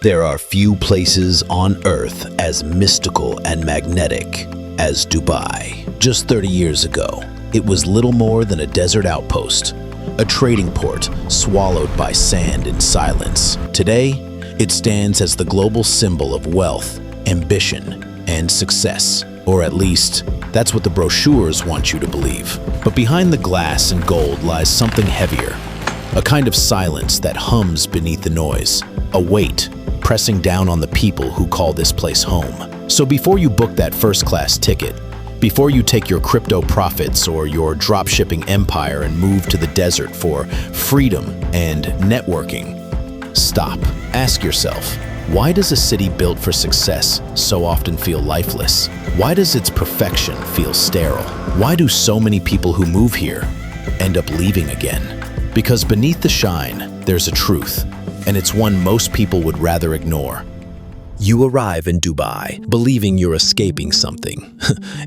There are few places on Earth as mystical and magnetic as Dubai. Just 30 years ago, it was little more than a desert outpost, a trading port swallowed by sand and silence. Today, it stands as the global symbol of wealth, ambition, and success. Or at least, that's what the brochures want you to believe. But behind the glass and gold lies something heavier, a kind of silence that hums beneath the noise, a weight pressing down on the people who call this place home. So before you book that first-class ticket, before you take your crypto profits or your drop-shipping empire and move to the desert for freedom and networking, stop. Ask yourself, why does a city built for success so often feel lifeless? Why does its perfection feel sterile? Why do so many people who move here end up leaving again? Because beneath the shine, there's a truth, and it's one most people would rather ignore. You arrive in Dubai believing you're escaping something.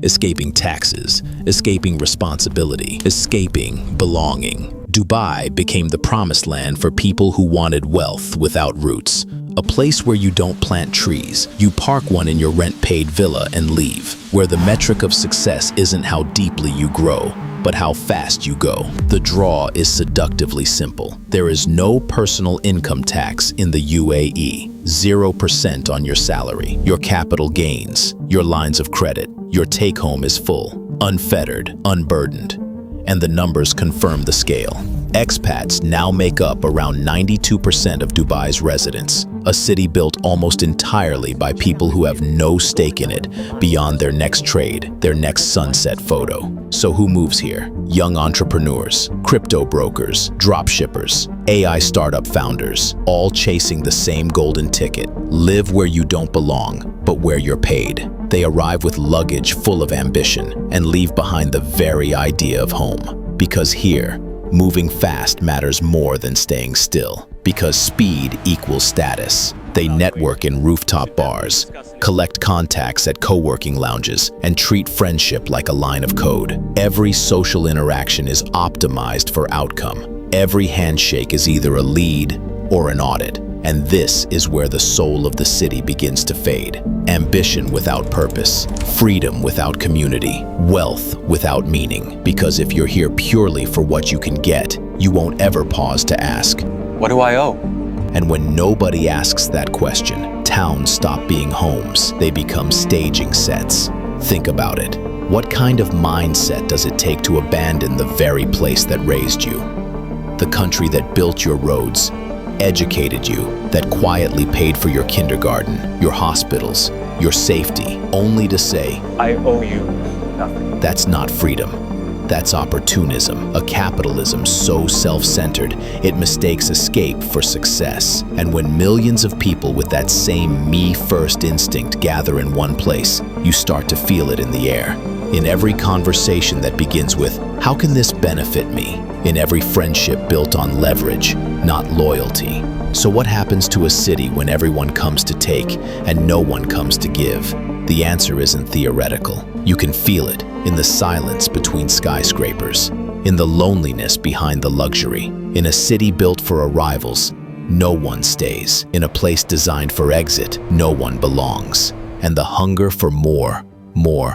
Escaping taxes, escaping responsibility, escaping belonging. Dubai became the promised land for people who wanted wealth without roots. A place where you don't plant trees, you park one in your rent-paid villa and leave. Where the metric of success isn't how deeply you grow, but how fast you go. The draw is seductively simple. There is no personal income tax in the UAE. 0% on your salary, your capital gains, your lines of credit. Your take-home is full, unfettered, unburdened. And the numbers confirm the scale. Expats now make up around 92% of Dubai's residents, a city built almost entirely by people who have no stake in it beyond their next trade, their next sunset photo. So who moves here? Young entrepreneurs, crypto brokers, drop shippers, AI startup founders, all chasing the same golden ticket. Live where you don't belong, but where you're paid. They arrive with luggage full of ambition and leave behind the very idea of home. Because here, moving fast matters more than staying still. Because speed equals status. They network in rooftop bars, collect contacts at co-working lounges, and treat friendship like a line of code. Every social interaction is optimized for outcome. Every handshake is either a lead or an audit. And this is where the soul of the city begins to fade. Ambition without purpose, freedom without community, wealth without meaning. Because if you're here purely for what you can get, you won't ever pause to ask, what do I owe? And when nobody asks that question, towns stop being homes. They become staging sets. Think about it. What kind of mindset does it take to abandon the very place that raised you? The country that built your roads, educated you, that quietly paid for your kindergarten, your hospitals, your safety, only to say, I owe you nothing. That's not freedom. That's opportunism, a capitalism so self-centered it mistakes escape for success. And when millions of people with that same me-first instinct gather in one place, you start to feel it in the air. In every conversation that begins with, how can this benefit me? In every friendship built on leverage, not loyalty. So what happens to a city when everyone comes to take and no one comes to give? The answer isn't theoretical. You can feel it in the silence between skyscrapers, in the loneliness behind the luxury. In a city built for arrivals, no one stays. In a place designed for exit, no one belongs. And the hunger for more,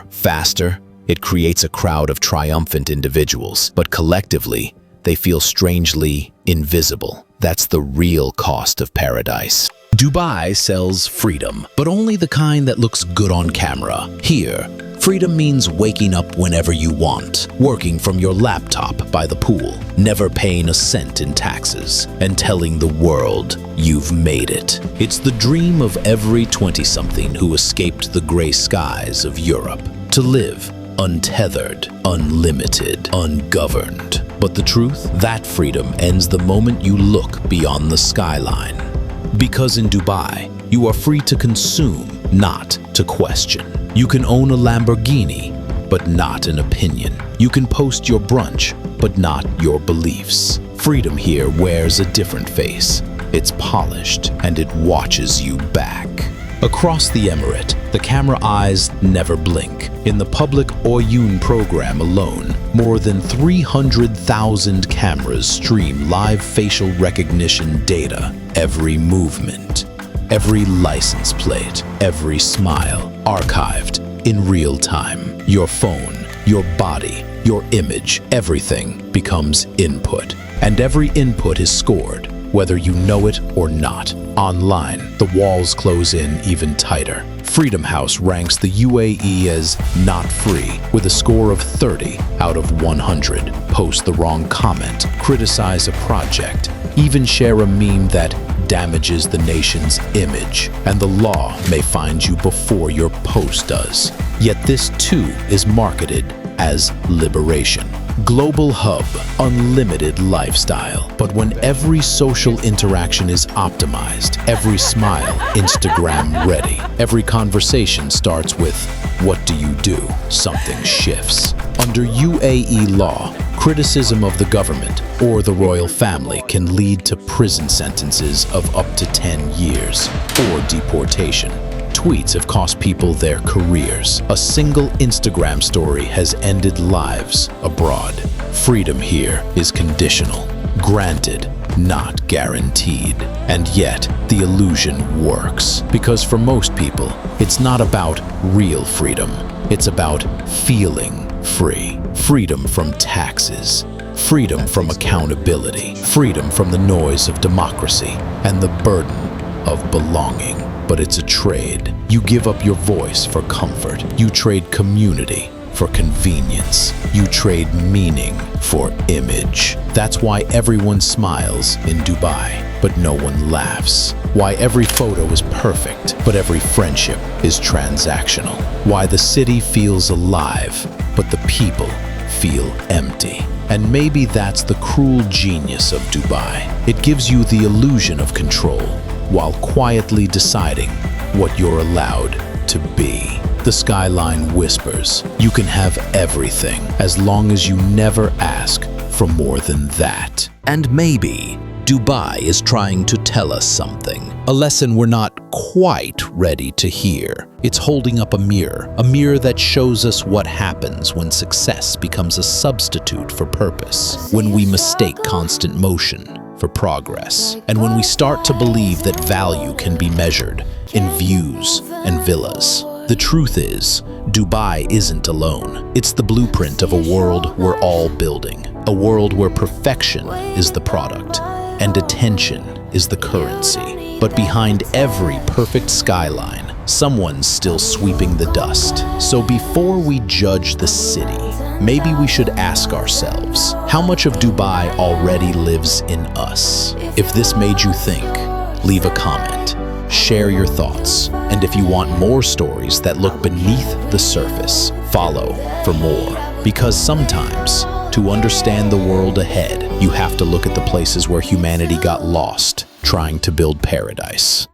faster, it creates a crowd of triumphant individuals, but collectively, they feel strangely invisible. That's the real cost of paradise. Dubai sells freedom, but only the kind that looks good on camera. Here, freedom means waking up whenever you want, working from your laptop by the pool, never paying a cent in taxes, and telling the world you've made it. It's the dream of every 20-something who escaped the gray skies of Europe, to live untethered, unlimited, ungoverned. But the truth? That freedom ends the moment you look beyond the skyline. Because in Dubai, you are free to consume, not to question. You can own a Lamborghini, but not an opinion. You can post your brunch, but not your beliefs. Freedom here wears a different face. It's polished, and it watches you back. Across the emirate, the camera eyes never blink. In the public Oyun program alone, more than 300,000 cameras stream live facial recognition data, every movement, Every license plate, every smile, archived in real time. Your phone, your body, your image, everything becomes input. And every input is scored, whether you know it or not. Online, the walls close in even tighter. Freedom House ranks the UAE as not free with a score of 30 out of 100. Post the wrong comment, criticize a project, even share a meme that damages the nation's image, and the law may find you before your post does. Yet this too is marketed as liberation. Global hub, unlimited lifestyle. But when every social interaction is optimized, every smile Instagram ready, every conversation starts with, "What do you do?" something shifts. Under UAE law, criticism of the government or the royal family can lead to prison sentences of up to 10 years or deportation. Tweets have cost people their careers. A single Instagram story has ended lives abroad. Freedom here is conditional, granted, not guaranteed. And yet, the illusion works. Because for most people, it's not about real freedom. It's about feeling free. Freedom from taxes. Freedom from accountability. Freedom from the noise of democracy and the burden of belonging. But it's a trade. You give up your voice for comfort. You trade community for convenience. You trade meaning for image. That's why everyone smiles in Dubai, but no one laughs. Why every photo is perfect, but every friendship is transactional. Why the city feels alive, but the people feel empty. And maybe that's the cruel genius of Dubai. It gives you the illusion of control, while quietly deciding what you're allowed to be. The skyline whispers, you can have everything as long as you never ask for more than that. And maybe Dubai is trying to tell us something, a lesson we're not quite ready to hear. It's holding up a mirror that shows us what happens when success becomes a substitute for purpose, when we mistake constant motion for progress, and when we start to believe that value can be measured in views and villas. The truth is, Dubai isn't alone. It's the blueprint of a world we're all building, a world where perfection is the product and attention is the currency. But behind every perfect skyline, someone's still sweeping the dust. So before we judge the city, maybe we should ask ourselves, how much of Dubai already lives in us? If this made you think, leave a comment, share your thoughts, and if you want more stories that look beneath the surface, follow for more. Because sometimes, to understand the world ahead, you have to look at the places where humanity got lost trying to build paradise.